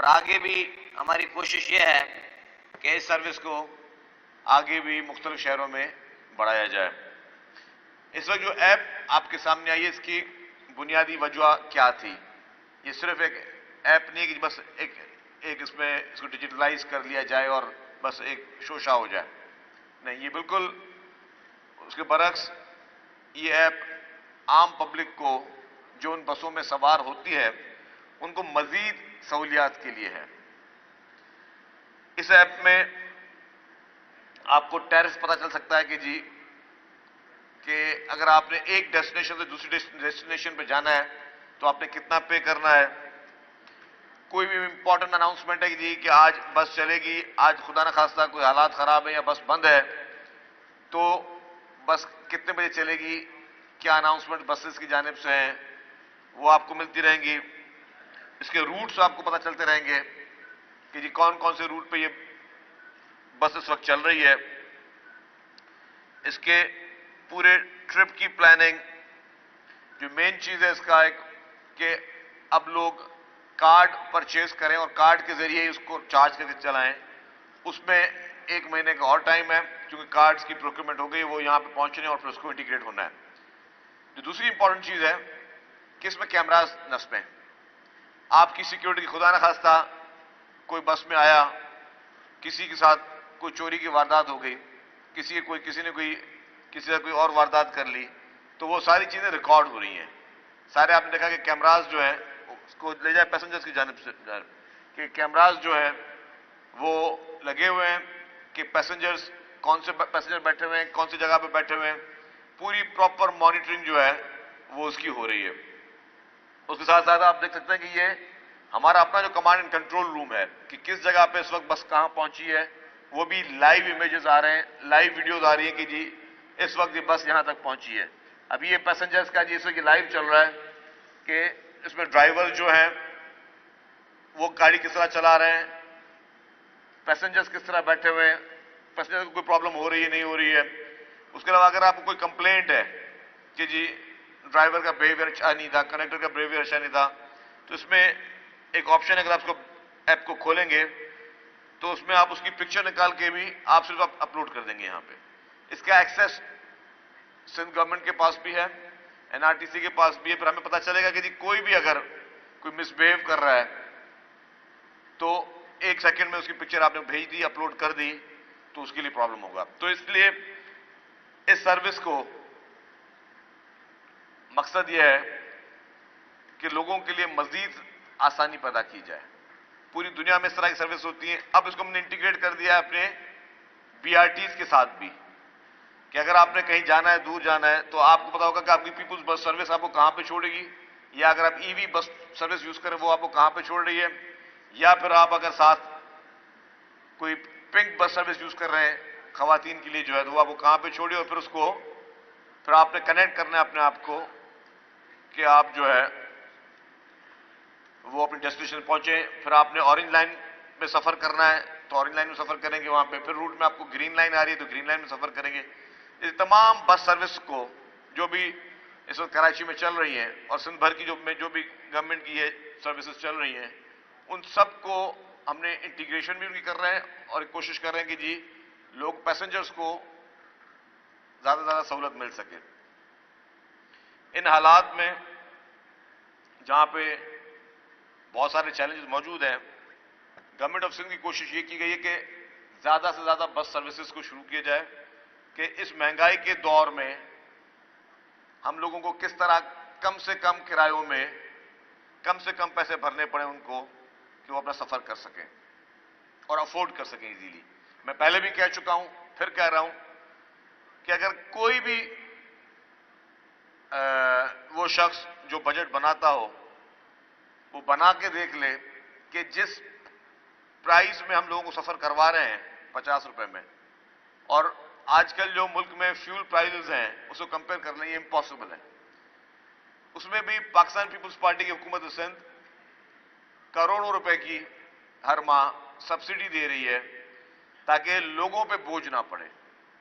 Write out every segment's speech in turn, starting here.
और आगे भी हमारी कोशिश ये है कि इस सर्विस को आगे भी मुख्तलिफ शहरों में बढ़ाया जाए। इस वक्त जो ऐप आपके सामने आई है, इसकी बुनियादी वजह क्या थी? ये सिर्फ एक ऐप नहीं कि बस एक इसमें इसको डिजिटलाइज कर लिया जाए और बस एक शोशा हो जाए। नहीं, ये बिल्कुल उसके बरक्स ये ऐप आम पब्लिक को जो उन बसों में सवार होती है उनको मजीद सहूलियात के लिए है। इस ऐप में आपको टैरिफ पता चल सकता है कि अगर आपने एक डेस्टिनेशन से दूसरी डेस्टिनेशन पे जाना है तो आपने कितना पे करना है। कोई भी इंपॉर्टेंट अनाउंसमेंट है कि आज बस चलेगी, आज खुदा न खास्ता कोई हालात खराब है या बस बंद है, तो बस कितने बजे चलेगी, क्या अनाउंसमेंट बसेस की जानिब से हैं, वो आपको मिलती रहेंगी। इसके रूट्स आपको पता चलते रहेंगे कि कौन कौन से रूट पे ये बस इस वक्त चल रही है। इसके पूरे ट्रिप की प्लानिंग, जो मेन चीज है इसका एक कि अब लोग कार्ड परचेज करें और कार्ड के जरिए उसको चार्ज करके चलाएं, उसमें 1 महीने का और टाइम है क्योंकि कार्ड्स की प्रोक्योरमेंट हो गई, वो यहां पे पहुंचने और फिर उसको इंटीग्रेट होना है। जो दूसरी इंपॉर्टेंट चीज है कि इसमें कैमरास नस्ब हैं। आपकी सिक्योरिटी की खुदा न खास्ता कोई बस में आया, किसी के साथ कोई चोरी की वारदात हो गई, किसी ने कोई और वारदात कर ली, तो वो सारी चीजें रिकॉर्ड हो रही हैं। सारे आपने देखा कि कैमरास जो है उसको ले जाए पैसेंजर्स की जानिब से कि कैमरास जो है वो लगे हुए हैं कि पैसेंजर्स कौन से पैसेंजर बैठे हुए हैं, कौन सी जगह पे बैठे हुए हैं, पूरी प्रॉपर मॉनिटरिंग जो है वो उसकी हो रही है। उसके साथ साथ आप देख सकते हैं कि ये हमारा अपना जो कमांड एंड कंट्रोल रूम है कि किस जगह पे इस वक्त बस कहां पहुंची है, वो भी लाइव इमेजेस आ रहे हैं, लाइव वीडियोस आ रही है कि इस वक्त ये बस यहां तक पहुंची है। अभी ये पैसेंजर्स का इस वक्त लाइव चल रहा है कि इसमें ड्राइवर जो है वो गाड़ी किस तरह चला रहे हैं, पैसेंजर्स किस तरह बैठे हुए हैं, पैसेंजर को कोई प्रॉब्लम हो रही है नहीं हो रही है। उसके अलावा अगर आपको कोई कंप्लेंट है कि ड्राइवर का बिहेवियर अच्छा नहीं था, कंडक्टर का बिहेवियर अच्छा नहीं था, तो इसमें एक ऑप्शन है, अगर आप उसको ऐप को खोलेंगे तो उसमें आप उसकी पिक्चर निकाल के भी आप सिर्फ अपलोड कर देंगे यहां पे। इसका एक्सेस सिंध गवर्नमेंट के पास भी है, एनआरटीसी के पास भी है। फिर हमें पता चलेगा कि कोई भी अगर कोई मिसबिहेव कर रहा है तो 1 सेकंड में उसकी पिक्चर आपने भेज दी, अपलोड कर दी, तो उसके लिए प्रॉब्लम होगा। तो इसलिए इस सर्विस को मकसद यह है कि लोगों के लिए मजीद आसानी पैदा की जाए। पूरी दुनिया में इस तरह की सर्विस होती है। अब इसको हमने इंटीग्रेट कर दिया है अपने बीआरटीज के साथ भी कि अगर आपने कहीं जाना है, दूर जाना है, तो आपको पता होगा कि आपकी पीपुल्स बस सर्विस आपको कहां पे छोड़ेगी, या अगर आप ईवी बस सर्विस यूज करें वो आपको कहां पे छोड़ रही है, या फिर आप अगर साथ कोई पिंक बस सर्विस यूज कर रहे हैं खवातीन के लिए जो है, तो वो आपको कहां पे छोड़ी और फिर आपने कनेक्ट करना है अपने आप को कि आप जो है वो अपनी डेस्टिनेशन पहुंचे। फिर आपने ऑरेंज लाइन में सफर करना है तो ऑरेंज लाइन में सफर करेंगे वहां पे, फिर रूट में आपको ग्रीन लाइन आ रही है तो ग्रीन लाइन में सफर करेंगे। इस तमाम बस सर्विस को जो भी इस वक्त कराची में चल रही है और सिंध भर की जो भी गवर्नमेंट की ये सर्विसेज चल रही हैं, उन सबको हमने इंटीग्रेशन भी उनकी कर रहे हैं और कोशिश कर रहे हैं कि लोग पैसेंजर्स को ज्यादा से ज्यादा सहूलत मिल सके। इन हालात में जहां पे बहुत सारे चैलेंजेस मौजूद हैं, गवर्नमेंट ऑफ सिंध की कोशिश ये की गई है कि ज्यादा से ज्यादा बस सर्विसेज को शुरू किया जाए कि इस महंगाई के दौर में हम लोगों को किस तरह कम से कम किरायों में कम से कम पैसे भरने पड़े उनको कि वो अपना सफर कर सकें और अफोर्ड कर सकें इजीली। मैं पहले भी कह चुका हूं, फिर कह रहा हूं कि अगर कोई भी वो शख्स जो बजट बनाता हो वो बना के देख ले कि जिस प्राइस में हम लोगों को सफर करवा रहे हैं 50 रुपए में, और आजकल जो मुल्क में फ्यूल प्राइसेस हैं उसको कंपेयर करना ये इम्पॉसिबल है। उसमें भी पाकिस्तान पीपुल्स पार्टी की हुकूमत सिंध करोड़ों रुपए की हर माह सब्सिडी दे रही है ताकि लोगों पे बोझ ना पड़े,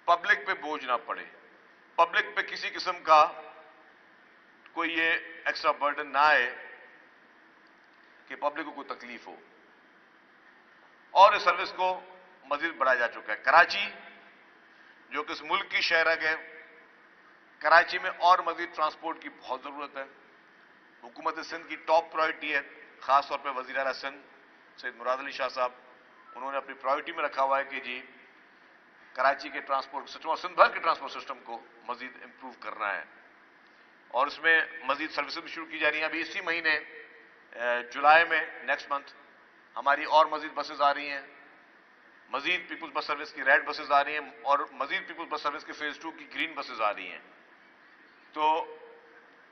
पब्लिक पे बोझ ना पड़े, पब्लिक पे किसी किस्म का कोई ये एक्स्ट्रा बर्डन ना आए कि पब्लिक को कोई तकलीफ हो। और इस सर्विस को मजीद बढ़ाया जा चुका है। कराची जो कि इस मुल्क की शहर है, कराची में और मजीद ट्रांसपोर्ट की बहुत जरूरत है। हुकूमत सिंध की टॉप प्रायोरिटी है, खासतौर पर वजीर आला सिंध सैयद मुराद अली शाह साहब, उन्होंने अपनी प्रायोरिटी में रखा हुआ है कि जी कराची के ट्रांसपोर्ट सिस्टम और सिंध भर के ट्रांसपोर्ट सिस्टम को मजीद इंप्रूव करना है और इसमें मजीद सर्विसेज भी शुरू की जा रही हैं। अभी इसी महीने जुलाई में नेक्स्ट मंथ हमारी और मजीद बसेज आ रही हैं, मजीद पीपुल्स बस सर्विस की रेड बसेज आ रही हैं और मजीद पीपुल्स बस सर्विस की फेज 2 की ग्रीन बसेज आ रही हैं। तो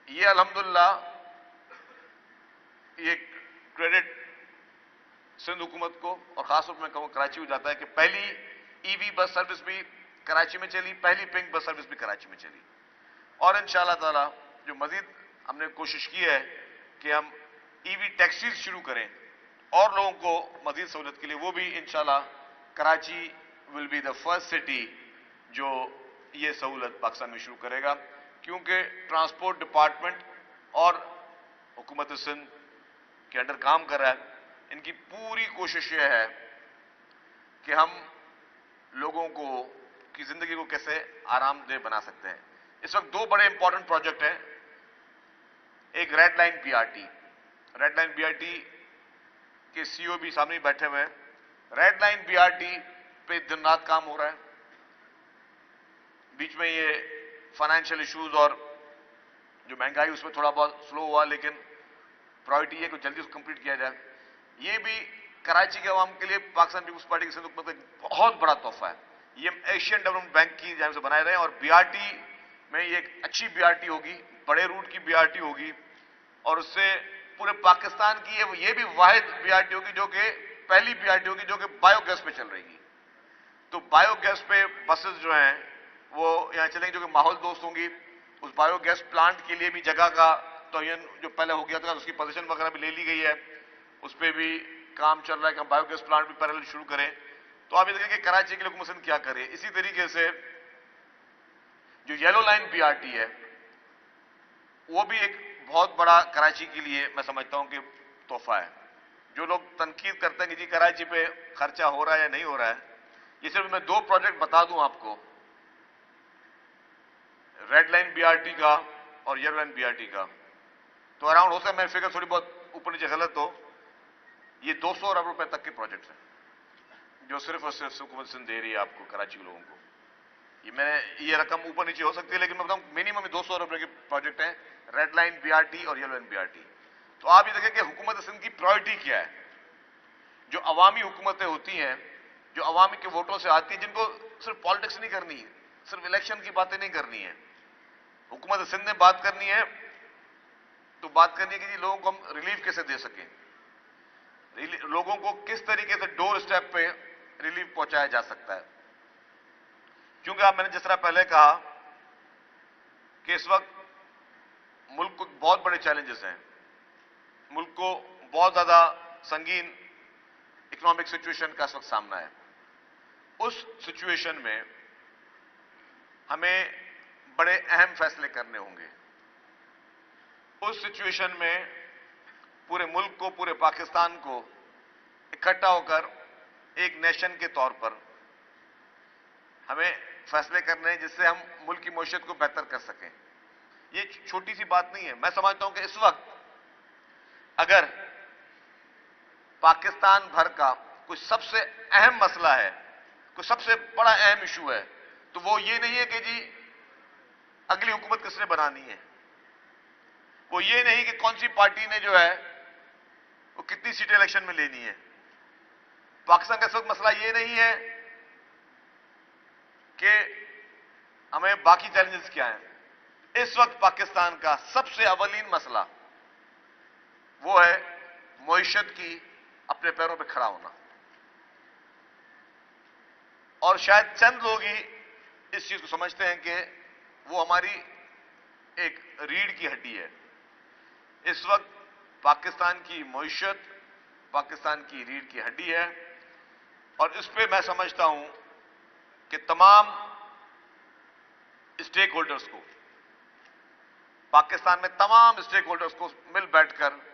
ये अल्हम्दुलिल्लाह ये क्रेडिट सिंध हुकूमत को और खासतौर पर मैं कहूँ कराची को जाता है कि पहली ईवी बस सर्विस भी कराची में चली, पहली पिंक बस सर्विस भी कराची में चली और इंशाअल्लाह ताला जो मजीद हमने कोशिश की है कि हम ईवी टैक्सीज शुरू करें और लोगों को मजीद सहूलत के लिए, वो भी इंशाअल्लाह Karachi will be the first city जो ये सहूलत पाकिस्तान में शुरू करेगा, क्योंकि ट्रांसपोर्ट डिपार्टमेंट और हुकूमत सिंध के अंडर काम कर रहा है। इनकी पूरी कोशिश यह है कि हम लोगों को की जिंदगी को कैसे आरामदेह बना सकते हैं। इस वक्त दो बड़े इंपॉर्टेंट प्रोजेक्ट हैं, एक red line BRT, red line BRT के सीईओ भी सामने बैठे हुए हैं। रेड लाइन बीआरटी पे दिन रात काम हो रहा है, बीच में ये फाइनेंशियल इश्यूज और जो महंगाई उसमें थोड़ा बहुत स्लो हुआ, लेकिन प्रायोरिटी है कि जल्दी उसको कंप्लीट किया जाए। ये भी कराची के अवाम के लिए पाकिस्तान पीपुल्स पार्टी के सिंध हुकूमत का बहुत बड़ा तोहफा है। ये हम एशियन डेवलपमेंट बैंक की जानिब से बनाए रहे हैं और बीआरटी में ये एक अच्छी बीआरटी होगी, बड़े रूट की बीआरटी होगी और उससे पूरे पाकिस्तान की ये भी वाहिद बीआरटी होगी जो कि पहली बीआरटी होगी जो कि बायोगैस पे चल रही। तो बायोगैस पे बसेस जो हैं वो यहां चलेंगी जो कि माहौल दोस्त होंगी। उस बायोगैस प्लांट के लिए भी जगह का तो जो पहले हो गया था उसकी पोजीशन वगैरह भी ले ली गई है, उस पर भी काम चल रहा है कि हम बायोगैस प्लांट भी पैरेलल शुरू करें। तो आप ये देखें कि कराची के लिए हुकूमत सिंध क्या करे। इसी तरीके से जो येलो लाइन बीआरटी है वो भी एक बहुत बड़ा कराची के लिए मैं समझता हूं कि तोहफा है। जो लोग तनकीद करते हैं कि जी कराची पे खर्चा हो रहा है या नहीं हो रहा है, ये सिर्फ मैं दो प्रोजेक्ट बता दूं आपको, रेड लाइन बीआरटी का और येलो लाइन बीआरटी का, तो अराउंड हो सकता है मेरी फिगर थोड़ी बहुत ऊपर नीचे गलत हो, ये 200 अरब रुपए तक के प्रोजेक्ट हैं जो सिर्फ और सिर्फ हुकूमत सिंध दे रही है आपको कराची के लोगों को। ये रकम ऊपर नीचे हो सकती है लेकिन मैं बताऊं मिनिमम 200 अरब रुपए के प्रोजेक्ट हैं, रेड लाइन बीआरटी और येलो लाइन बीआरटी। तो आप ये देखें कि हुकूमत सिंध की प्रायोरिटी क्या है। जो अवामी हुकूमतें होती हैं, जो अवामी के वोटों से आती है, जिनको सिर्फ पॉलिटिक्स नहीं करनी है, सिर्फ इलेक्शन की बातें नहीं करनी है, हुकूमत सिंध ने बात करनी है तो बात करनी है कि जी लोगों को हम रिलीफ कैसे दे सकें, लोगों को किस तरीके से डोर स्टेप पे रिलीफ पहुंचाया जा सकता है। क्योंकि आप मैंने जिस तरह पहले कहा कि इस वक्त मुल्क को बहुत बड़े चैलेंजेस हैं, मुल्क को बहुत ज्यादा संगीन इकोनॉमिक सिचुएशन का इस वक्त सामना है। उस सिचुएशन में हमें बड़े अहम फैसले करने होंगे। उस सिचुएशन में पूरे मुल्क को, पूरे पाकिस्तान को इकट्ठा होकर एक नेशन के तौर पर हमें फैसले करने हैं जिससे हम मुल्क की मईशत को बेहतर कर सकें। ये छोटी सी बात नहीं है। मैं समझता हूं कि इस वक्त अगर पाकिस्तान भर का कोई सबसे अहम मसला है, कोई सबसे बड़ा अहम इशू है, तो वो ये नहीं है कि जी अगली हुकूमत किसने बनानी है, वो ये नहीं कि कौन सी पार्टी ने जो है वो कितनी सीटें इलेक्शन में लेनी है। पाकिस्तान का इस वक्त मसला ये नहीं है कि हमें बाकी चैलेंजेस क्या हैं। इस वक्त पाकिस्तान का सबसे अवलीन मसला वो है मईशत की अपने पैरों पे खड़ा होना, और शायद चंद लोग ही इस चीज को समझते हैं कि वो हमारी एक रीढ़ की हड्डी है। इस वक्त पाकिस्तान की मईशत पाकिस्तान की रीढ़ की हड्डी है और इस पे मैं समझता हूं कि तमाम स्टेक होल्डर्स को, पाकिस्तान में तमाम स्टेक होल्डर्स को मिल बैठकर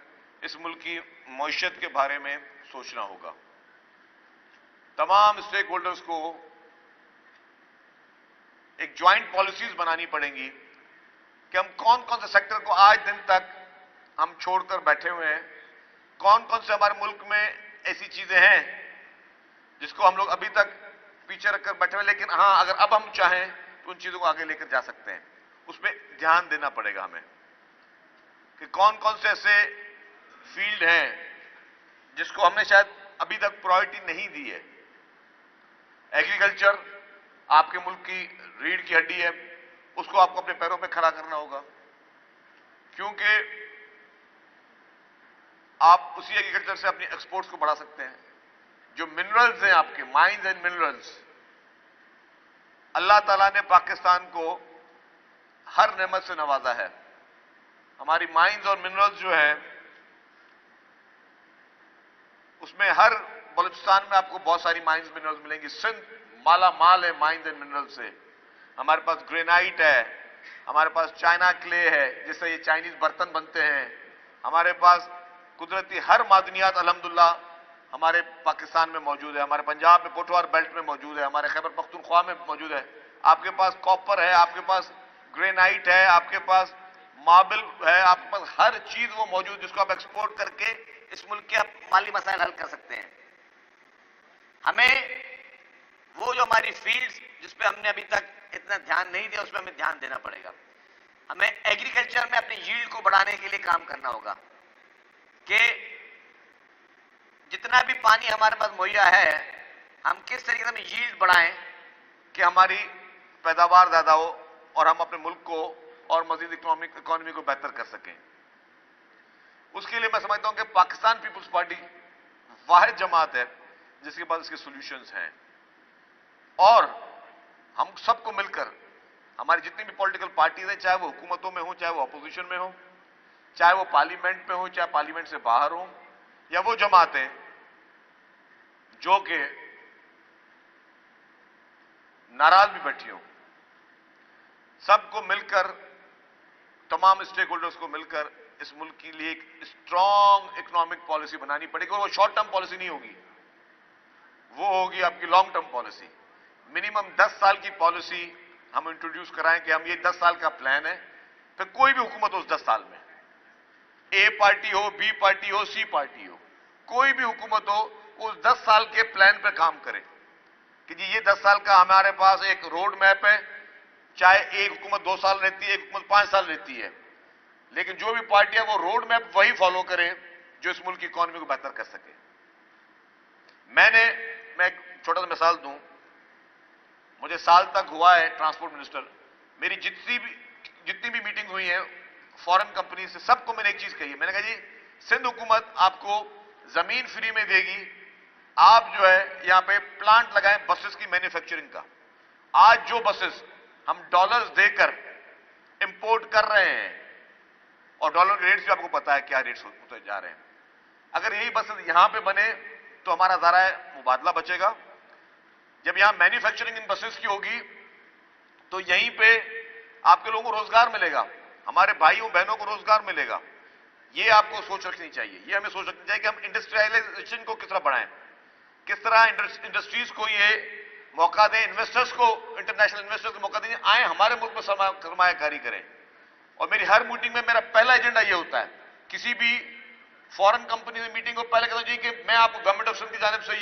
इस मुल्क की मईशत के बारे में सोचना होगा। तमाम स्टेक होल्डर्स को एक ज्वाइंट पॉलिसीज बनानी पड़ेंगी कि हम कौन कौन से सेक्टर को आज दिन तक हम छोड़कर बैठे हुए हैं, कौन कौन से हमारे मुल्क में ऐसी चीजें हैं जिसको हम लोग अभी तक पीछे रखकर बैठे हुए, लेकिन हां अगर अब हम चाहें तो उन चीजों को आगे लेकर जा सकते हैं। उस पर ध्यान देना पड़ेगा हमें कि कौन कौन से ऐसे फील्ड हैं जिसको हमने शायद अभी तक प्रायोरिटी नहीं दी है। एग्रीकल्चर आपके मुल्क की रीढ़ की हड्डी है, उसको आपको अपने पैरों पे खड़ा करना होगा, क्योंकि आप उसी एग्रीकल्चर से अपनी एक्सपोर्ट्स को बढ़ा सकते हैं। जो मिनरल्स हैं आपके माइंस एंड मिनरल्स, अल्लाह ताला ने पाकिस्तान को हर नेमत से नवाजा है। हमारी माइंस और मिनरल्स जो है उसमें हर बलूचिस्तान में आपको बहुत सारी माइंस मिनरल्स मिलेंगी। सिंध माला माल है माइंस एंड मिनरल्स से। हमारे पास ग्रेनाइट है, हमारे पास चाइना क्ले है जिससे ये चाइनीज बर्तन बनते हैं, हमारे पास कुदरती हर मादनियात अल्हम्दुलिल्लाह हमारे पाकिस्तान में मौजूद है, हमारे पंजाब में पोठवार बेल्ट में मौजूद है, हमारे खैबर पख्तूनख्वा में मौजूद है। आपके पास कॉपर है, आपके पास ग्रेनाइट है, आपके पास मार्बल है, आपके पास हर चीज वो मौजूद जिसको आप एक्सपोर्ट करके इस मुल्क के आप माली मसाइल हल कर सकते हैं। हमें वो जो हमारी फील्ड्स जिस पे हमने अभी तक इतना ध्यान नहीं दिया उसमें हमें ध्यान देना पड़ेगा। हमें एग्रीकल्चर में अपनी यील्ड को बढ़ाने के लिए काम करना होगा कि जितना भी पानी हमारे पास मुहैया है हम किस तरीके से हमें यील्ड बढ़ाएं कि हमारी पैदावार ज्यादा हो और हम अपने मुल्क को और मजीद इकोनॉमी को बेहतर कर सकें। उसके लिए मैं समझता हूं कि पाकिस्तान पीपुल्स पार्टी वाहिद जमात है जिसके पास इसके सॉल्यूशंस हैं, और हम सबको मिलकर हमारी जितनी भी पॉलिटिकल पार्टीज हैं, चाहे वो हुकूमतों में हो, चाहे वो अपोजिशन में हो, चाहे वो पार्लियामेंट में हो, चाहे पार्लियामेंट से बाहर हो, या वो जमातें जो कि नाराज भी बैठी हो, सबको मिलकर तमाम स्टेक होल्डर्स को मिलकर इस मुल्क के लिए एक स्ट्रॉन्ग इकोनॉमिक पॉलिसी बनानी पड़ेगी। और वो शॉर्ट टर्म पॉलिसी नहीं होगी, वो होगी आपकी लॉन्ग टर्म पॉलिसी। मिनिमम 10 साल की पॉलिसी हम इंट्रोड्यूस कराएं कि हम ये 10 साल का प्लान है, फिर कोई भी हुकूमत हो उस 10 साल में, ए पार्टी हो, बी पार्टी हो, सी पार्टी हो, कोई भी हुकूमत हो, उस 10 साल के प्लान पर काम करे कि जी ये 10 साल का हमारे पास एक रोड मैप है। चाहे एक हुकूमत 2 साल रहती है, एक हुकूमत 5 साल रहती है, लेकिन जो भी पार्टी है वो रोड मैप वही फॉलो करे जो इस मुल्क की इकोनॉमी को बेहतर कर सके। मैं एक छोटा सा मिसाल दूं, मुझे साल तक हुआ है ट्रांसपोर्ट मिनिस्टर, मेरी जितनी भी मीटिंग हुई है फॉरेन कंपनी से, सबको मैंने एक चीज कही है, मैंने कहा जी सिंध हुकूमत आपको जमीन फ्री में देगी, आप जो है यहां पे प्लांट लगाएं बसेस की मैन्युफैक्चरिंग का। आज जो बसेस हम डॉलर्स देकर इंपोर्ट कर रहे हैं, और डॉलर के रेट्स भी आपको पता है क्या रेट्स होते जा रहे हैं, अगर यही बसेस यहां पे बने तो हमारा ज़राए मुबादला बचेगा। जब यहां मैन्युफैक्चरिंग इन बसेस की होगी तो यहीं पे आपके लोगों को रोजगार मिलेगा, हमारे भाइयों बहनों को रोजगार मिलेगा। ये आपको सोच रखनी चाहिए, ये हमें सोच रखनी चाहिए कि हम इंडस्ट्रियलाइजेशन को किस तरह बढ़ाएं, किस तरह इंडस्ट्रीज को ये मौका दें, इन्वेस्टर्स को, इंटरनेशनल इन्वेस्टर्स को मौका दें, आए हमारे मुल्क में सरमायाकारी करें। और मेरी हर मीटिंग में मेरा पहला एजेंडा ये होता है, किसी भी फॉरेन कंपनी में मीटिंग को पहले कहता हूं जी कि मैं आपको गवर्नमेंट ऑफ सिंध की जानिब से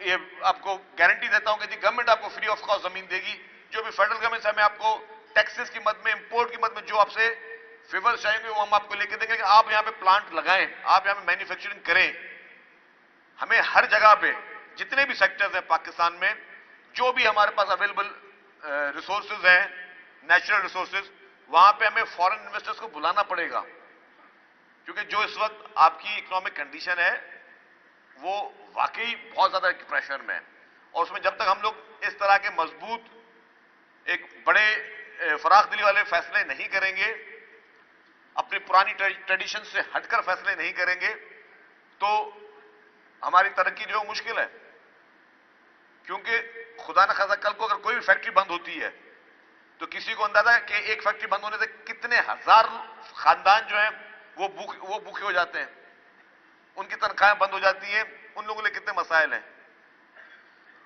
ये आपको गारंटी देता हूं कि जी गवर्नमेंट आपको फ्री ऑफ कॉस्ट जमीन देगी। जो भी फेडरल गवर्नमेंट से हमें आपको टैक्सेस की मद में, इंपोर्ट की मद में जो आपसे फेवर्स चाहेंगे वो हम आपको लेके देंगे कि आप यहां पे प्लांट लगाएं, आप यहां पे मैन्युफैक्चरिंग करें। हमें हर जगह पे जितने भी सेक्टर्स हैं पाकिस्तान में, जो भी हमारे पास अवेलेबल रिसोर्सेज हैं, नेचुरल रिसोर्सेज, वहां पे हमें फॉरेन इन्वेस्टर्स को बुलाना पड़ेगा, क्योंकि जो इस वक्त आपकी इकोनॉमिक कंडीशन है वो वाकई बहुत ज्यादा प्रेशर में है। और उसमें जब तक हम लोग इस तरह के मजबूत एक बड़े फराख दिली वाले फैसले नहीं करेंगे, अपनी पुरानी ट्रेडिशन से हटकर फैसले नहीं करेंगे, तो हमारी तरक्की जो है मुश्किल है। क्योंकि खुदा न खासा कल को अगर कोई भी फैक्ट्री बंद होती है तो किसी को अंदाजा है कि एक फैक्ट्री बंद होने से कितने हजार खानदान जो हैं वो भूखे हो जाते हैं, उनकी तनख्वाहें बंद हो जाती हैं, उन लोगों के लिए कितने मसाइल हैं।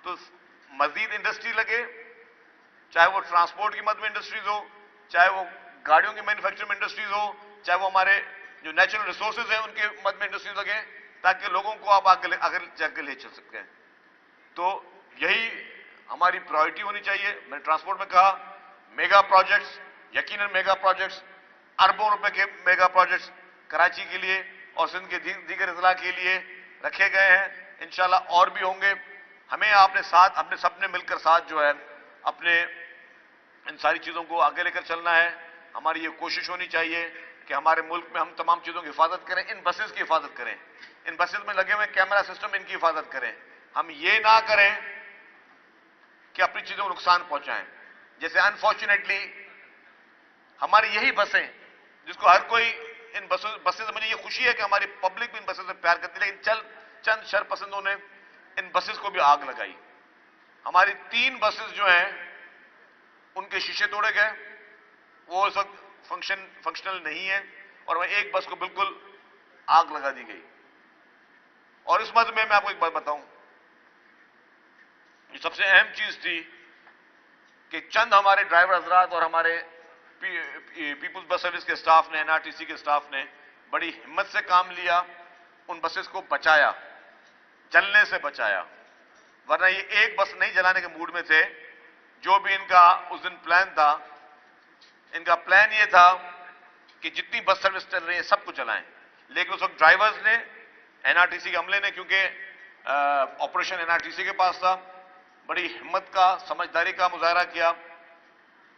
तो मजीद इंडस्ट्री लगे, चाहे वो ट्रांसपोर्ट की मद में इंडस्ट्रीज हो, चाहे वो गाड़ियों की मैन्युफैक्चरिंग इंडस्ट्रीज हो, चाहे वो हमारे जो नेचुरल रिसोर्सेज हैं उनके मद में इंडस्ट्रीज लगे, ताकि लोगों को आप आगे जाके ले चल सकते हैं। तो यही हमारी प्रायोरिटी होनी चाहिए। मैंने ट्रांसपोर्ट में कहा मेगा प्रोजेक्ट्स, यकीनन मेगा प्रोजेक्ट्स, अरबों रुपए के मेगा प्रोजेक्ट्स कराची के लिए और सिंध के दीगर अजला के लिए रखे गए हैं। इंशाल्लाह और भी होंगे। हमें अपने सबने मिलकर साथ जो है अपने इन सारी चीजों को आगे लेकर चलना है। हमारी ये कोशिश होनी चाहिए कि हमारे मुल्क में हम तमाम चीजों की हिफाजत करें। इन बसेस की हिफाजत करें, इन बसेस में लगे हुए कैमरा सिस्टम, इनकी हिफाजत करें। हम ये ना करें कि अपनी चीजों को नुकसान पहुंचाएं। जैसे अनफॉर्चुनेटली हमारी यही बसें, जिसको हर कोई इन बसें से मुझे ये खुशी है कि हमारी पब्लिक भी इन बसें से प्यार करती है, लेकिन चंद शरपसंदों ने इन बसेस को भी आग लगाई। हमारी 3 बसेस जो हैं उनके शीशे तोड़े गए, वो इस वक्त फंक्शनल नहीं है, और वह एक बस को बिल्कुल आग लगा दी गई। और इस मद में मैं आपको एक बात बताऊं, ये सबसे अहम चीज थी कि चंद हमारे ड्राइवर हजरात और हमारे पीपुल्स बस सर्विस के स्टाफ ने, एनआरटीसी के स्टाफ ने बड़ी हिम्मत से काम लिया, उन बसेस को बचाया, जलने से बचाया। वरना ये एक बस नहीं जलाने के मूड में थे। जो भी इनका उस दिन प्लान था, इनका प्लान ये था कि जितनी बस सर्विस चल रही है सबको चलाएं। लेकिन उस वक्त ड्राइवर्स ने, एनआरटीसी के अमले ने, क्योंकि ऑपरेशन एनआरटीसी के पास था, बड़ी हिम्मत का, समझदारी का मुजाहरा किया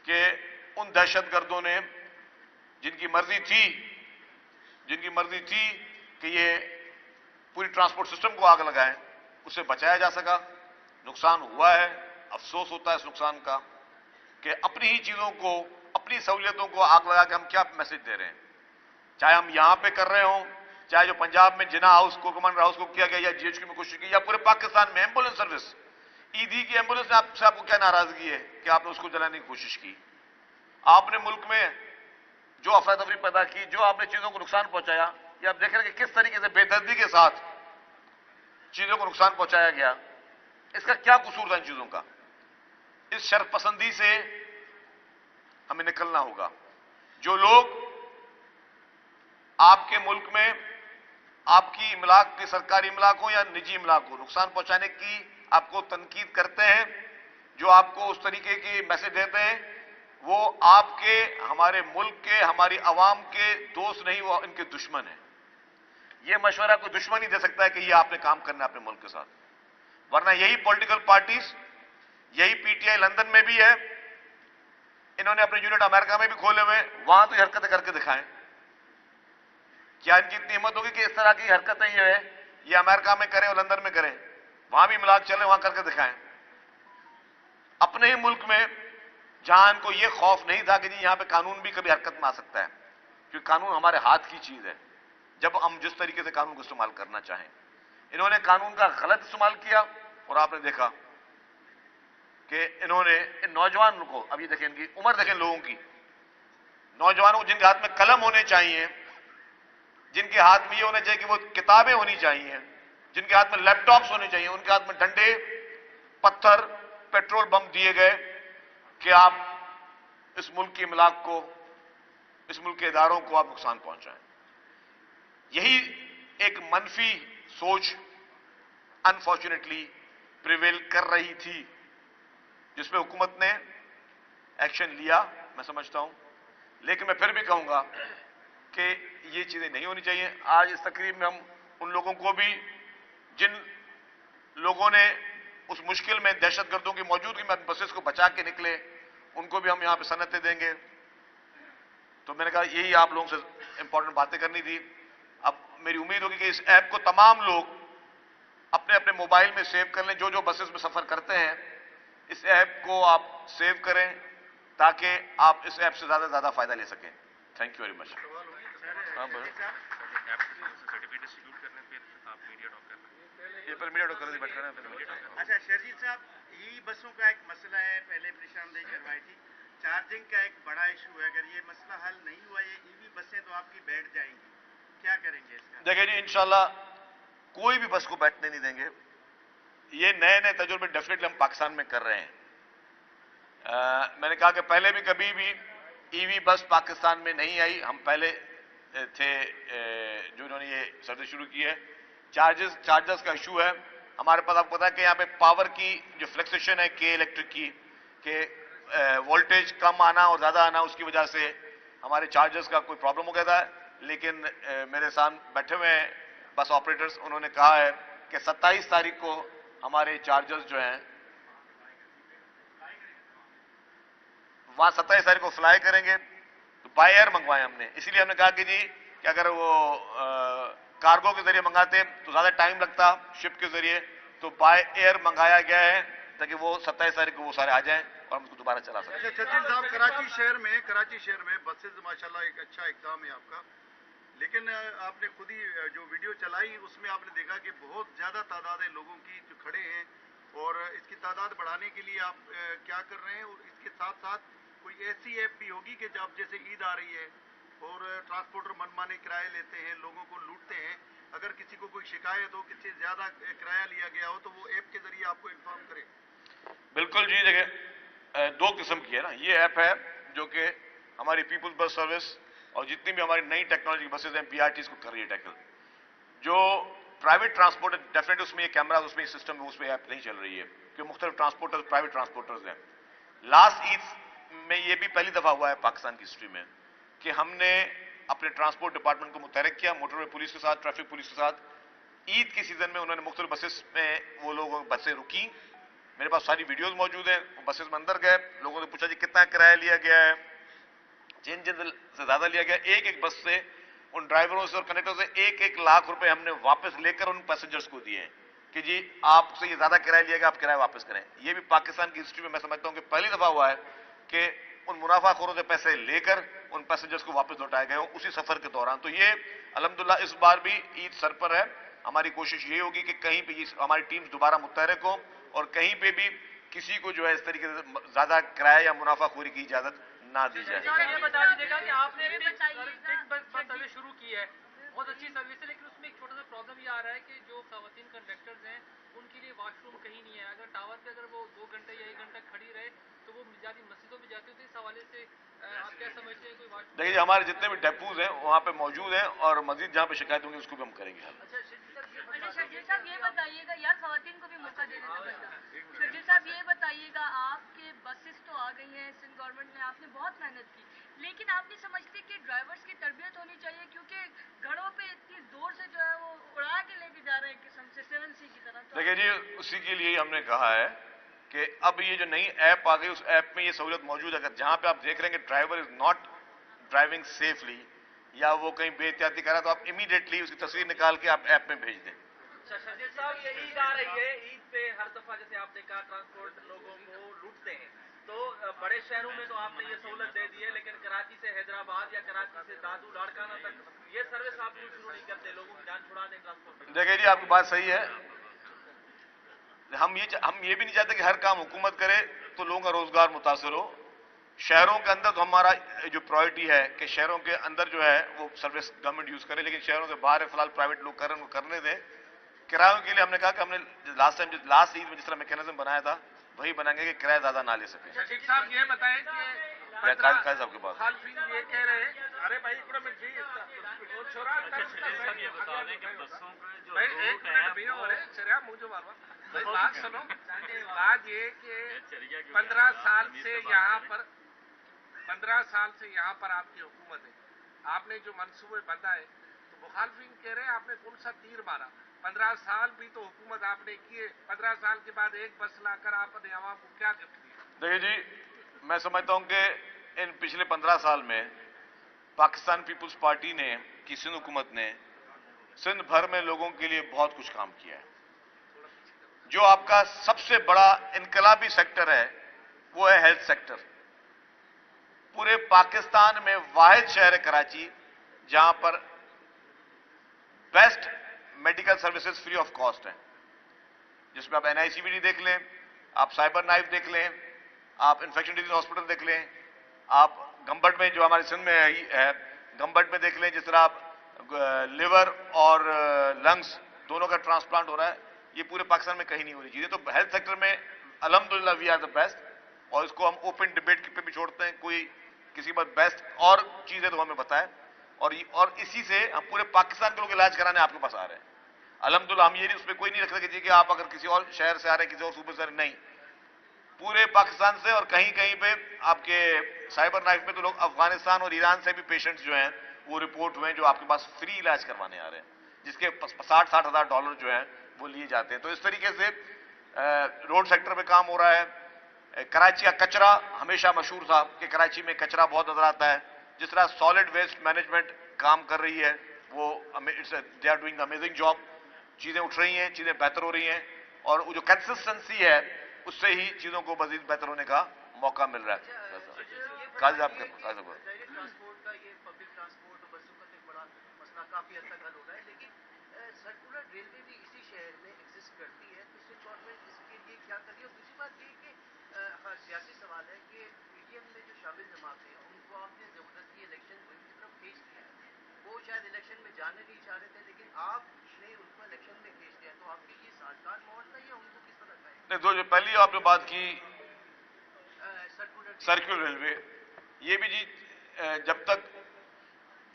कि उन दहशतगर्दों ने जिनकी मर्जी थी कि ये पूरी ट्रांसपोर्ट सिस्टम को आग लगाएं, उसे बचाया जा सका। नुकसान हुआ है, अफसोस होता है इस नुकसान का कि अपनी ही चीजों को, अपनी सहूलियतों को आग लगा के हम क्या मैसेज दे रहे हैं। चाहे हम यहां पे कर रहे हों, चाहे जो पंजाब में जिना हाउस को, कमांडर हाउस को किया गया, या जीएचक्यू में कोशिश की, या पूरे पाकिस्तान में एम्बुलेंस सर्विस, ईदी की एम्बुलेंस ने आपको क्या नाराजगी है कि आपने उसको जलाने की कोशिश की। आपने मुल्क में जो अफरा तफरी पैदा की, जो आपने चीजों को नुकसान पहुंचाया, ये आप देख रहे हैं कि किस तरीके से बेदर्दी के साथ चीजों को नुकसान पहुंचाया गया। इसका क्या कसूर था इन चीजों का? इस शर्पसंदी से हमें निकलना होगा। जो लोग आपके मुल्क में आपकी इमलाक के, सरकारी इमलाक हो या निजी इमलाक हो, नुकसान पहुंचाने की आपको तनकीद करते हैं, जो आपको उस तरीके की मैसेज देते हैं, वो आपके, हमारे मुल्क के, हमारी आवाम के दोस्त नहीं, वो इनके दुश्मन हैं। ये मशवरा कोई दुश्मन ही दे सकता है कि ये आपने काम करना है अपने मुल्क के साथ। वरना यही पॉलिटिकल पार्टीज, यही पीटीआई लंदन में भी है, इन्होंने अपने यूनिट अमेरिका में भी खोले हुए, वहां तो हरकतें करके दिखाएं। क्या इनकी इतनी हिम्मत होगी कि इस तरह की हरकतें ये अमेरिका में करें और लंदन में करें, वहां भी इमलाक चले, वहां करके दिखाएं। अपने ही मुल्क में जहां इनको यह खौफ नहीं था कि जी यहां पे कानून भी कभी हरकत में आ सकता है, क्योंकि कानून हमारे हाथ की चीज है, जब हम जिस तरीके से कानून को इस्तेमाल करना चाहें। इन्होंने कानून का गलत इस्तेमाल किया और आपने देखा कि इन्होंने इन नौजवानों को, अभी देखें इनकी उम्र देखें लोगों की, नौजवानों को जिनके हाथ में कलम होने चाहिए, जिनके हाथ में ये होना चाहिए कि वो किताबें होनी चाहिए, जिनके हाथ में लैपटॉप्स होने चाहिए, उनके हाथ में डंडे, पत्थर, पेट्रोल बम दिए गए कि आप इस मुल्क की इमलाक को, इस मुल्क के इदारों को आप नुकसान पहुंचाएं। यही एक मनफी सोच अनफॉर्चुनेटली प्रिवेल कर रही थी, जिसमें हुकूमत ने एक्शन लिया, मैं समझता हूं। लेकिन मैं फिर भी कहूंगा कि ये चीजें नहीं होनी चाहिए। आज इस तकरीब में हम उन लोगों को भी, जिन लोगों ने उस मुश्किल में दहशतगर्दों की मौजूदगी में बसेस को बचा के निकले, उनको भी हम यहां पे सनतें देंगे। तो मैंने कहा यही आप लोगों से इंपॉर्टेंट बातें करनी थी। अब मेरी उम्मीद होगी कि इस ऐप को तमाम लोग अपने अपने मोबाइल में सेव कर लें, जो जो बसेस में सफर करते हैं, इस ऐप को आप सेव करें ताकि आप इस ऐप से ज्यादा से ज्यादा फायदा ले सकें। Thank you very much. हाँ बोलो। ये पर मीडिया डॉक्टर बैठ कर। अच्छा शर्जील साहब, ई बसों का एक मसला है, पहले निशानदेही करवाई थी, चार्जिंग का एक बड़ा इशू है। अगर ये मसला हल नहीं हुआ, ये ईवी बसें तो आपकी बैठ जाएंगी, क्या करेंगे इसका? देखिए जी, इंशाल्लाह कोई भी बस को बैठने नहीं देंगे। ये नए नए तजुर्बे डेफिनेटली हम पाकिस्तान में कर रहे हैं। मैंने कहा कि पहले भी कभी भी ईवी बस पाकिस्तान में नहीं आई, हम पहले थे जो इन्होंने ये सर्विस शुरू की है। चार्जर्स का इशू है हमारे पास। आपको पता है कि यहाँ पे पावर की जो फ्लक्चुएशन है के इलेक्ट्रिक की, के वोल्टेज कम आना और ज्यादा आना, उसकी वजह से हमारे चार्जर्स का कोई प्रॉब्लम हो गया था। लेकिन मेरे साथ बैठे हुए हैं बस ऑपरेटर्स, उन्होंने कहा है कि 27 तारीख को हमारे चार्जर्स जो हैं वहां 27 तारीख को फ्लाई करेंगे। तो बाय एयर मंगवाए हमने, इसीलिए हमने कहा कि जी कि अगर वो कार्गो के जरिए मंगाते तो ज्यादा टाइम लगता शिप के जरिए, तो बाय एयर मंगाया गया है ताकि वो 27 तारीख को वो सारे आ जाएं और हम उसको दोबारा चला सकें। अच्छा छत्तीस साहब, कराची शहर में बसेज माशाल्लाह एक अच्छा इक़दाम है आपका, लेकिन आपने खुद ही जो वीडियो चलाई उसमें आपने देखा कि बहुत ज़्यादा तादाद है लोगों की जो खड़े हैं, और इसकी तादाद बढ़ाने के लिए आप क्या कर रहे हैं? और इसके साथ साथ कोई ऐसी ऐप भी होगी कि जब जैसे ईद आ रही है और ट्रांसपोर्टर मनमाने किराए लेते हैं, लोगों को लूटते हैं, अगर किसी को कोई शिकायत हो, किसी ज़्यादा किराया लिया गया हो, तो वो ऐप के जरिए आपको इन्फॉर्म करें। बिल्कुल जी, देखिए दो किस्म की है ना, ये ऐप है जो कि हमारी पीपुल्स बस सर्विस और जितनी भी हमारी नई टेक्नोलॉजी बसेज हैं पीआरटीज को कर रही है टैकल। जो प्राइवेट ट्रांसपोर्ट डेफिनेट उसमें ये कैमरा, उसमें सिस्टम, उसमें ऐप नहीं चल रही है क्योंकि मुख्तलिफ ट्रांसपोर्टर्स प्राइवेट ट्रांसपोर्टर्स हैं। लास्ट ईद में ये भी पहली दफा हुआ है पाकिस्तान की हिस्ट्री में कि हमने अपने ट्रांसपोर्ट डिपार्टमेंट को मुतहरिक किया मोटरवे पुलिस के साथ, ट्रैफिक पुलिस के साथ। ईद के सीजन में उन्होंने मुख्तलिफ बसेस में वो लोग बसें रुकी, मेरे पास सारी वीडियोस मौजूद हैं। वो बसेस में अंदर गए, लोगों ने पूछा जी कितना किराया लिया गया है, जिन से ज्यादा लिया गया, एक एक बस से उन ड्राइवरों से और कंडक्टर से 1-1 लाख रुपए हमने वापस लेकर उन पैसेंजर्स को दिए कि जी आपसे ये ज्यादा किराया लिया गया, आप किराया वापस करें। ये भी पाकिस्तान की हिस्ट्री में मैं समझता हूं कि पहली दफा हुआ है कि उन मुनाफाखोरों से पैसे लेकर उन पैसेंजर्स को वापस लौटाए गए उसी सफर के दौरान। तो ये अल्हम्दुलिल्लाह इस बार भी ईद सर पर है। हमारी कोशिश ये होगी कि कहीं पे हमारी टीम दोबारा मुतहरिक हो और कहीं पे भी किसी को जो है इस तरीके से ज्यादा किराया या मुनाफाखोरी की इजाजत ना दी जाए। ये बता दीजिएगा कि आपने सर्विस शुरू की है, बहुत अच्छी सर्विस है, लेकिन उसमें एक छोटा सा प्रॉब्लम ये आ रहा है कि जो खवातीन कंडक्टर्स हैं उनके लिए वॉशरूम कहीं नहीं है। अगर टावर पे अगर वो 2 घंटे या 1 घंटा खड़ी रहे तो वो मिजाजी मस्जिदों में जाती है। तो इस हवाले से आप क्या समझते हैं, कोई वॉशरूम? देखिए हमारे जितने भी डेपोज हैं वहां पे मौजूद हैं और मजीद जहां पे शिकायत होंगी उसको भी हम करेंगे हल। शकील साहब ये बताइएगा, यार खवातीन को भी मौका दे देना पड़ता। शकील साहब ये बताइएगा, आपके बसेस तो आ गई हैं, सिंध गवर्नमेंट ने, आपने बहुत मेहनत की, लेकिन आप नहीं समझते कि ड्राइवर्स की तरबियत होनी चाहिए? क्योंकि घरों पे इतनी जोर से जो है वो उड़ा के लेके जा रहे हैं किस्म से 7C की तरह। तो देखिए जी उसी के लिए हमने कहा है कि अब ये जो नई ऐप आ गई उस ऐप में ये सहूलियत मौजूद है। अगर जहां पे आप देख रहे हैं कि driver is not driving safely या वो कहीं बेहतियाती कर रहा है तो आप इमीडिएटली उसकी तस्वीर निकाल के आप ऐप में भेज दें। शकील साहब, ये ईद आ रही है, ईद पे हर दफा जैसे आपने कहा ट्रांसपोर्ट लोगों को लूटते हैं, तो बड़े शहरों में तो आपने ये सहूलत दे दी है, लेकिन कराची से हैदराबाद या कराची से दादू लाड़काना तक ये सर्विस आप क्यों शुरू नहीं करते? लोगों की जान छुड़ा दें ट्रांसपोर्ट। देखिए जी आपकी बात सही है, हम ये भी नहीं चाहते कि हर काम हुकूमत करे तो लोगों का रोजगार मुतासर हो। शहरों के अंदर तो हमारा जो प्रायोरिटी है कि शहरों के अंदर जो है वो सर्विस गवर्नमेंट यूज करे, लेकिन शहरों से बाहर फिलहाल प्राइवेट लोग कर रहे हैं, उनको करने दें। किरायों के लिए हमने कहा कि हमने लास्ट ईद में जिस तरह मैकेनिज्म बनाया था वही बनाएंगे कि किराया ज्यादा ना ले सके। शकील साहब ये बताएं कि काजी साहब के पास खालफीन ये कह रहे हैं, अरे भाई एक मिनट जी, वो छोरा ये बता दें कि बसों का जो भाई एक मिनट भी हो रहे चरिया मुझे बार-बार भाई बात सुनो। बात ये कि 15 साल से यहाँ पर 15 साल से यहाँ पर आपकी हुकूमत है, आपने जो मंसूबे बताए तो मुखालफिन कह रहे हैं आपने कौन सा तीर मारा? 15 साल भी तो हुकूमत आपने की है, 15 साल के बाद एक बस लाकर आपने आवाम को क्या गिफ्ट दिया? देखिए जी मैं समझता हूं कि इन पिछले 15 साल में पाकिस्तान पीपुल्स पार्टी ने की सिंध हुकूमत ने सिंध भर में लोगों के लिए बहुत कुछ काम किया है। जो आपका सबसे बड़ा इनकलाबी सेक्टर है वो है हेल्थ सेक्टर। पूरे पाकिस्तान में वाहिद शहर है कराची जहां पर best medical services free of cost है, जिसमें आप NICVD देख लें, आप साइबर नाइफ देख लें, आप इन्फेक्शन डिजीज हॉस्पिटल देख लें, आप गंबट में जो हमारे सिंध में है गंबट में देख लें, जिस तरह आप लिवर और लंग्स दोनों का ट्रांसप्लांट हो रहा है, ये पूरे पाकिस्तान में कहीं नहीं हो रही चीजें। तो हेल्थ सेक्टर में अल्हम्दुलिल्लाह वी आर द बेस्ट, और इसको हम ओपन डिबेट पे भी छोड़ते हैं, कोई किसी बात बेस्ट और चीजें तो हमें बताएं, और इसी से हम पूरे पाकिस्तान के लोग इलाज कराने आपके पास आ रहे हैं अल्हम्दुलिल्लाह। हम ये नहीं उसमें कोई नहीं रख सकते कि आप अगर किसी और शहर से आ रहे हैं, किसी और सूबे से, नहीं, पूरे पाकिस्तान से। और कहीं कहीं पे आपके साइबर नाइफ में तो लोग अफगानिस्तान और ईरान से भी पेशेंट्स जो हैं वो रिपोर्ट हुए हैं, जो आपके पास फ्री इलाज करवाने आ रहे हैं, जिसके 60-60 हज़ार डॉलर जो हैं वो लिए जाते हैं। तो इस तरीके से रोड सेक्टर पे काम हो रहा है। कराची का कचरा हमेशा मशहूर था कि कराची में कचरा बहुत नजर आता है। जिस तरह सॉलिड वेस्ट मैनेजमेंट काम कर रही है, वो they are doing amazing job, चीजें उठ रही हैं, चीजें बेहतर हो रही हैं, और वो जो कंसिस्टेंसी है उससे ही चीजों को मजीद बेहतर होने का मौका मिल रहा है। काजी साहब ट्रांसपोर्ट का ये पब्लिक ट्रांसपोर्ट बसों का एक बड़ा मसला काफी हद तक हल हो रहा है, लेकिन सर्कुलर रेलवे भी इसी शहर में एग्जिस्ट करती है, तो स्विच गवर्नमेंट इसके लिए क्या कर रही है? और दूसरी बात ये कि सियासी सवाल है कि पीडीएम में जो शामिल जमात हैं उनको आपने जबरदस्ती इलेक्शन की तरफ भेज दिया है। वो शायद इलेक्शन में जाने नहीं चाह रहे थे, लेकिन आपने उनको इलेक्शन में भेज दिया, तो आपके ये साझगार माहौल था या उनको किस तरह का है? नहीं, जो पहली आपने बात की सर्कुलर रेलवे, ये भी जी जब तक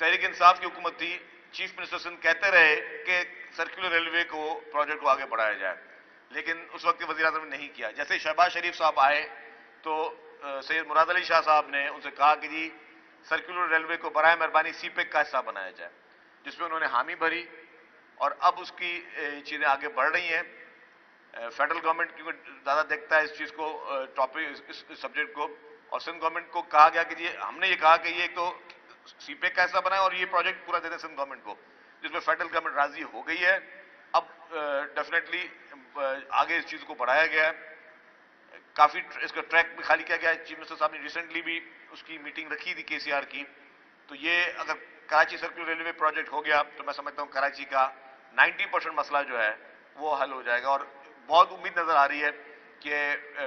तहरीक इंसाफ की हुकूमत थी, चीफ मिनिस्टर सिंध कहते रहे कि सर्कुलर रेलवे को प्रोजेक्ट को आगे बढ़ाया जाए, लेकिन उस वक्त वज़ीर आज़म ने नहीं किया। जैसे शहबाज शरीफ साहब आए तो सैयद मुराद अली शाह साहब ने उनसे कहा कि जी सर्कुलर रेलवे को बराए मेहरबानी सीपेक का हिस्सा बनाया जाए, जिसमें उन्होंने हामी भरी, और अब उसकी चीजें आगे बढ़ रही हैं। फेडरल गवर्नमेंट क्योंकि ज्यादा देखता है इस चीज को, टॉपिक, इस सब्जेक्ट को, और सिंध गवर्नमेंट को कहा गया कि जी हमने ये कहा कि ये एक तो सीपेक का हिस्सा बनाए और ये प्रोजेक्ट पूरा दे दें सिंध गवर्नमेंट को, जिसमें फेडरल गवर्नमेंट राजी हो गई है। अब डेफिनेटली आगे इस चीज को बढ़ाया गया है, काफी इसका ट्रैक भी खाली किया गया है। चीफ मिनिस्टर साहब ने रिसेंटली भी उसकी मीटिंग रखी थी केसीआर की। तो ये अगर कराची सर्कुलर रेलवे प्रोजेक्ट हो गया तो मैं समझता हूँ कराची का 90% मसला जो है वो हल हो जाएगा, और बहुत उम्मीद नजर आ रही है कि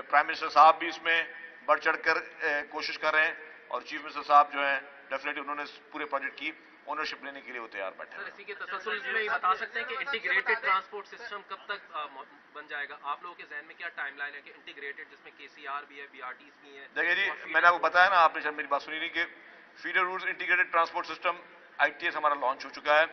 प्राइम मिनिस्टर साहब भी इसमें बढ़ चढ़कर कोशिश कर रहे हैं, और चीफ मिनिस्टर साहब जो है डेफिनेटली उन्होंने पूरे प्रोजेक्ट की ओनरशिप लेने के लिए वो तैयार बैठे हैं। इसी के तसल्सल में ये बता सकते हैं कि इंटीग्रेटेड ट्रांसपोर्ट सिस्टम कब तक बन जाएगा? आप लोगों के जहन में क्या टाइमलाइन है कि इंटीग्रेटेड, जिसमें केसीआर भी है, बीआरटीज भी है? देखिए जी, मैंने आपको बताया ना, आपने शायद मेरी बात सुनी नहीं, कि feeder routes integrated transport system ITS हमारा लॉन्च हो चुका है।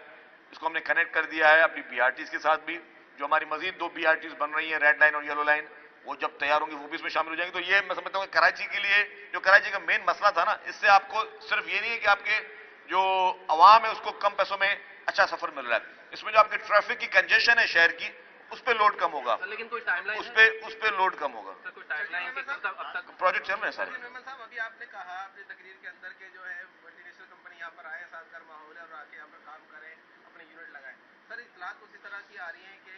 इसको हमने कनेक्ट कर दिया है अपनी BRTs के साथ भी। जो हमारी मजीद 2 BRTs बन रही हैं, रेड लाइन और येलो लाइन, वो जब तैयार होंगी वो भी इसमें शामिल हो जाएंगे। तो ये मैं समझता हूँ कराची के लिए, जो कराची का मेन मसला था ना, इससे आपको सिर्फ ये नहीं है कि आपके जो अवाम है उसको कम पैसों में अच्छा सफर मिल रहा है, इसमें जो आपके ट्रैफिक की कंजेशन है शहर की, उस पर लोड कम होगा, लेकिन कोई टाइमलाइन उस पे लोड कम होगा। कोई टाइमलाइन के अब तक प्रोजेक्ट चल रहे हैं सारे। मेमन साहब, अभी आपने कहा अपनी तकरीर के अंदर के जो है मल्टीनेशनल कंपनी यहाँ पर आए, साजगार माहौल है, और आके यहाँ पर काम करें, अपने यूनिट लगाएं। सर, इतलात उसी तरह की आ रही हैं कि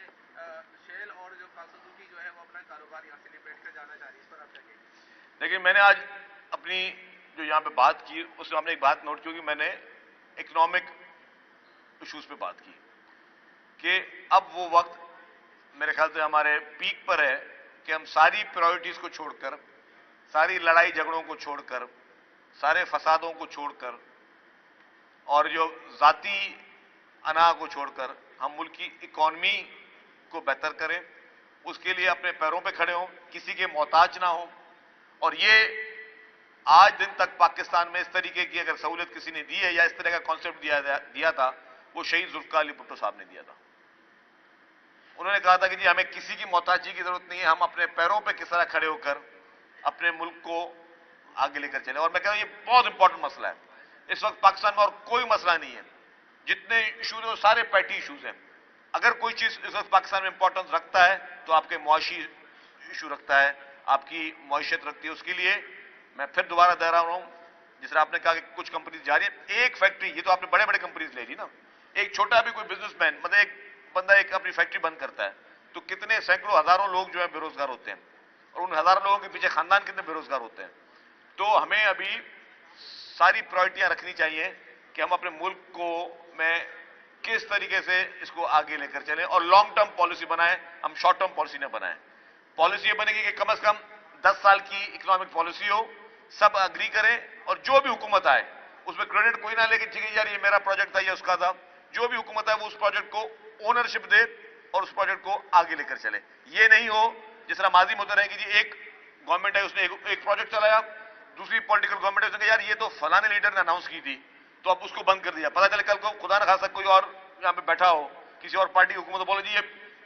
शेल और जो सुजुकी जो है वो अपना कारोबार यहाँ से निपट कर जाना चाह रही है, इस पर आप क्या कहेंगे? देखिए, मैंने आज अपनी जो यहाँ पे बात की उसमें हमने एक बात नोट की कि मैंने इकोनॉमिक इश्यूज पे बात की कि अब वो वक्त मेरे ख्याल से हमारे पीक पर है कि हम सारी प्रायोरिटीज को छोड़कर, सारी लड़ाई झगड़ों को छोड़कर, सारे फसादों को छोड़कर, और जो जाती अना को छोड़कर हम मुल्क की इकॉनमी को बेहतर करें, उसके लिए अपने पैरों पे खड़े हों, किसी के मोहताज ना हो। और ये आज दिन तक पाकिस्तान में इस तरीके की अगर सहूलियत किसी ने दी है या इस तरह का कॉन्सेप्ट दिया था, वो शहीद जुल्फिकार अली भुट्टो साहब ने दिया था। उन्होंने कहा था कि जी हमें किसी की मोहताजी की जरूरत नहीं है, हम अपने पैरों पे किस तरह खड़े होकर अपने मुल्क को आगे लेकर चले। और मैं कह रहा हूं ये बहुत इंपॉर्टेंट मसला है। इस वक्त पाकिस्तान में और कोई मसला नहीं है, जितने इशूज हैं वो सारे पैटी इशूज हैं। अगर कोई चीज इस वक्त पाकिस्तान में इंपॉर्टेंस रखता है तो आपके मुआशी इशू रखता है, आपकी मईशत रखती है। उसके लिए मैं फिर दोबारा दोहरा रहा हूं, जिस तरह आपने कहा कि कुछ कंपनीज जा रही है, एक फैक्ट्री, ये तो आपने बड़े बड़े कंपनीज ले ली ना, एक छोटा भी कोई बिजनेसमैन, मतलब एक बंदा एक अपनी फैक्ट्री बंद करता है तो कितने सैकड़ों हजारों लोग जो है बेरोजगार होते हैं, और उन हजारों लोगों के पीछे खानदान कितने बेरोजगार होते हैं। तो हमें अभी सारी प्रायोरिटियां रखनी चाहिए कि हम अपने मुल्क को में किस तरीके से इसको आगे लेकर चलें और लॉन्ग टर्म पॉलिसी बनाएं, हम शॉर्ट टर्म पॉलिसी न बनाएं। पॉलिसी ये बनेगी कि कम से कम 10 साल की इकोनॉमिक पॉलिसी हो, सब अग्री करें, और जो भी हुकूमत आए उसमें क्रेडिट कोई ना ले कि ठीक है यार ये मेरा प्रोजेक्ट था या उसका था। जो भी हुकूमत है वो उस प्रोजेक्ट को ओनरशिप दे और उस प्रोजेक्ट को आगे लेकर चले। ये नहीं हो जिस तरह माजी में होता रहे कि जी एक गवर्नमेंट है उसने एक प्रोजेक्ट चलाया, दूसरी पॉलिटिकल गवर्नमेंट है उसने कहा यार ये तो फलाने लीडर ने अनाउंस की थी तो अब उसको बंद कर दिया। पता चले कल को खुदा न खासा कोई और यहाँ पे बैठा हो किसी और पार्टी की हुकूमत बोले जी ये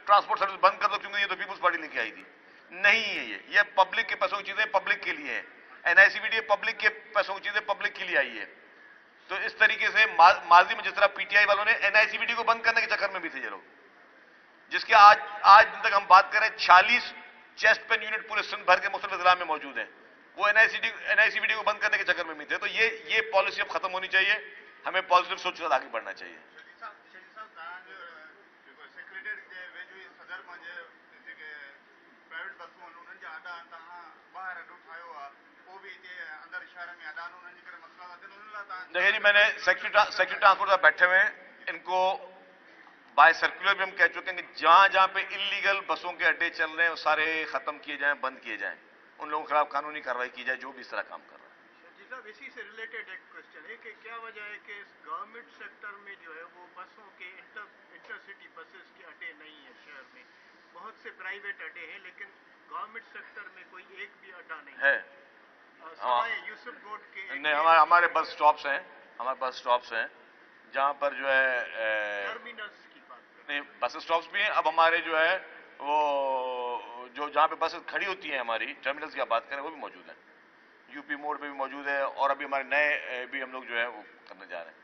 ट्रांसपोर्ट सर्विस बंद कर दो क्योंकि ये तो पीपुल्स पार्टी लेके आई थी। नहीं है ये पब्लिक के पैसों की चीजें पब्लिक के लिए है। एनआईसीवीडी पब्लिक के पैसों की चीजें पब्लिक के लिए आई है। तो इस तरीके से माजी में जिस तरह पीटीआई वालों ने एनआईसीवीडी को बंद करने के चक्कर में भी थे ये लोग, जिसके आज दिन तक हम बात करें 46 चेस्ट पेन यूनिट पूरे सिंध भर के मुख्तलिफ जिला में मौजूद है, वो एनआईसीवीडी को बंद करने के चक्कर में भी थे। तो ये पॉलिसी अब खत्म होनी चाहिए, हमें पॉजिटिव सोच के साथ आगे बढ़ना चाहिए। देखिए जी, मैंने सेक्रेटरी ट्रांसपोर्ट साहब बैठे हुए हैं, इनको बाय सर्कुलर भी हम कह चुके हैं कि जहां पे इलीगल बसों के अड्डे चल रहे हैं वो सारे खत्म किए जाएं, बंद किए जाएं, उन लोगों के खिलाफ कानूनी कार्रवाई की जाए जो भी इस तरह काम कर रहा है। जी साहब, इसी से रिलेटेड एक क्वेश्चन है कि क्या वजह है कि गवर्नमेंट सेक्टर में जो है वो बसों के इंटरसिटी बसेस के अड्डे नहीं है शहर में, बहुत से प्राइवेट अड्डे हैं लेकिन गवर्नमेंट सेक्टर में कोई एक भी अड्डा नहीं है। यूसुफ रोड के नहीं, हमारे बस स्टॉप्स हैं जहां पर जो है टर्मिनल्स की बात करें, नहीं बस स्टॉप्स भी हैं। अब हमारे जो है वो जो जहां पे बस खड़ी होती है हमारी टर्मिनल्स की बात करें वो भी मौजूद है, यूपी मोड़ पे भी मौजूद है और अभी हमारे नए भी हम लोग जो है वो करने जा रहे हैं।